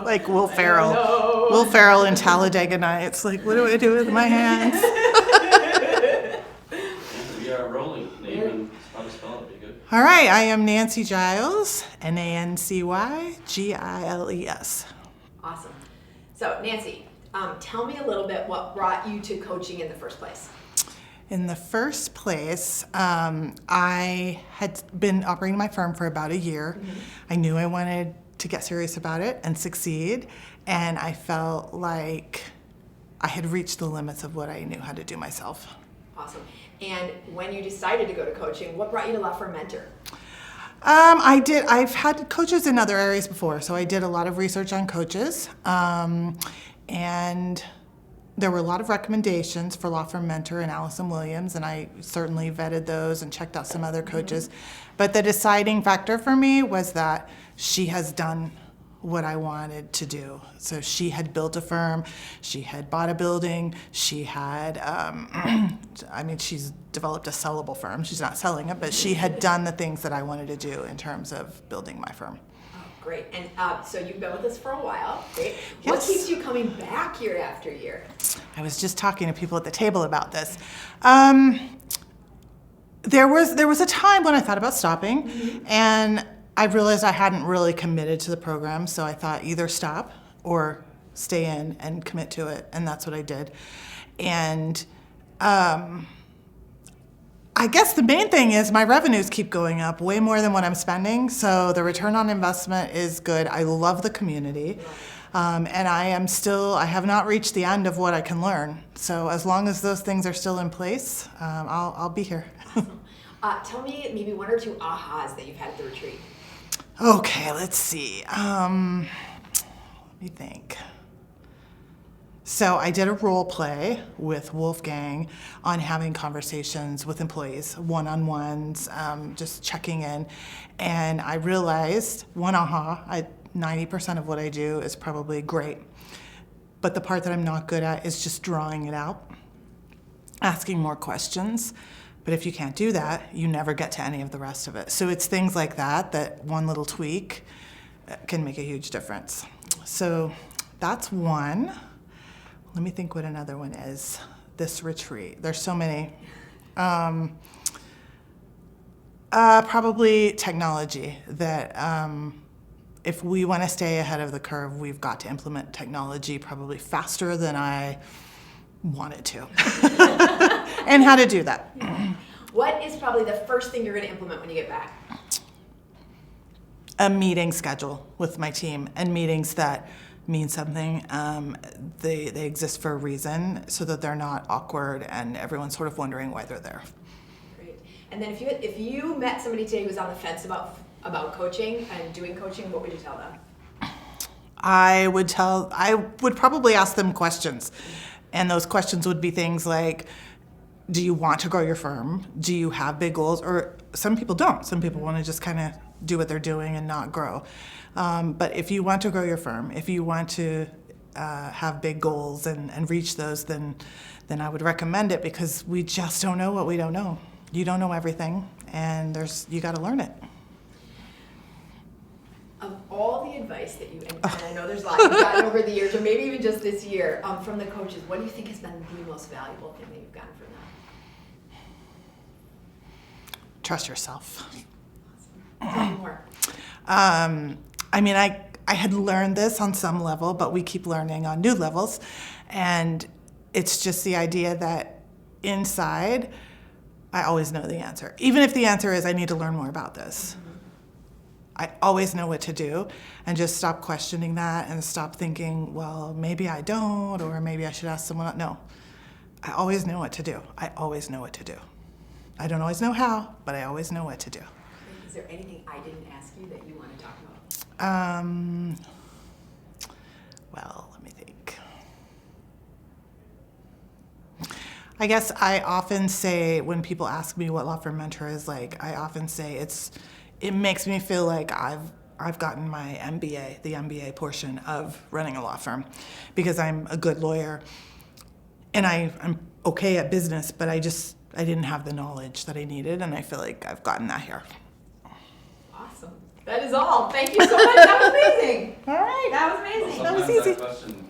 Like Will Ferrell. Will Ferrell in Talladega Nights. Like, what do I do with my hands? We are rolling. Name and how to spell it. Be good. All right, I am Nancy Giles, NancyGiles. Awesome. So, Nancy, tell me a little bit what brought you to coaching in the first place. In the first place, I had been operating my firm for about a year. Mm-hmm. I knew I wanted to get serious about it and succeed, and I felt like I had reached the limits of what I knew how to do myself. Awesome. And when you decided to go to coaching, what brought you to Law Firm Mentor? I've had coaches in other areas before, so I did a lot of research on coaches, and there were a lot of recommendations for Law Firm Mentor and Allison Williams, and I certainly vetted those and checked out some other coaches. But the deciding factor for me was that she has done what I wanted to do. So she had built a firm, she had bought a building, she had, she's developed a sellable firm. She's not selling it, but she had done the things that I wanted to do in terms of building my firm. Great. And so you've been with us for a while. Great. Yes. What keeps you coming back year after year? I was just talking to people at the table about this. There was a time when I thought about stopping, and I realized I hadn't really committed to the program, so I thought either stop or stay in and commit to it, and that's what I did. And I guess the main thing is my revenues keep going up way more than what I'm spending, so the return on investment is good. I love the community, and I have not reached the end of what I can learn. So as long as those things are still in place, I'll be here. Awesome. Tell me maybe one or two ahas that you've had at the retreat. Okay, let's see. Let me think. So I did a role play with Wolfgang on having conversations with employees, one-on-ones, just checking in. And I realized, 90% of what I do is probably great. But the part that I'm not good at is just drawing it out, asking more questions. But if you can't do that, you never get to any of the rest of it. So it's things like that one little tweak can make a huge difference. So that's one. Let me think what another one is. This retreat. There's so many. Probably technology. That if we want to stay ahead of the curve, we've got to implement technology probably faster than I wanted to. And how to do that. What is probably the first thing you're going to implement when you get back? A meeting schedule with my team, and meetings that mean something. They exist for a reason, so that they're not awkward and everyone's sort of wondering why they're there. Great. And then if you met somebody today who was on the fence about coaching and doing coaching, what would you tell them? I would probably ask them questions. And those questions would be things like, do you want to grow your firm? Do you have big goals? Or some people don't. Some people want to just kind of do what they're doing and not grow. But if you want to grow your firm, if you want to have big goals and reach those, then I would recommend it, because we just don't know what we don't know. You don't know everything, and you got to learn it. Of all the advice that and I know there's a lot you've gotten over the years, or maybe even just this year, from the coaches, what do you think has been the most valuable thing that you've gotten from them? Trust yourself. Awesome. Tell me more. I had learned this on some level, but we keep learning on new levels. And it's just the idea that inside, I always know the answer. Even if the answer is, I need to learn more about this. I always know what to do, and just stop questioning that and stop thinking, well, maybe I don't, or maybe I should ask someone else. No, I always know what to do. I always know what to do. I don't always know how, but I always know what to do. Is there anything I didn't ask you that you want to talk about? Well, let me think. I guess I often say, when people ask me what Law Firm Mentor is like, I often say it makes me feel like I've gotten my MBA, the MBA portion of running a law firm, because I'm a good lawyer and I'm okay at business, but I didn't have the knowledge that I needed, and I feel like I've gotten that here. Awesome. That is all. Thank you so much. That was amazing. All right. That was amazing. That was Sometimes easy. that question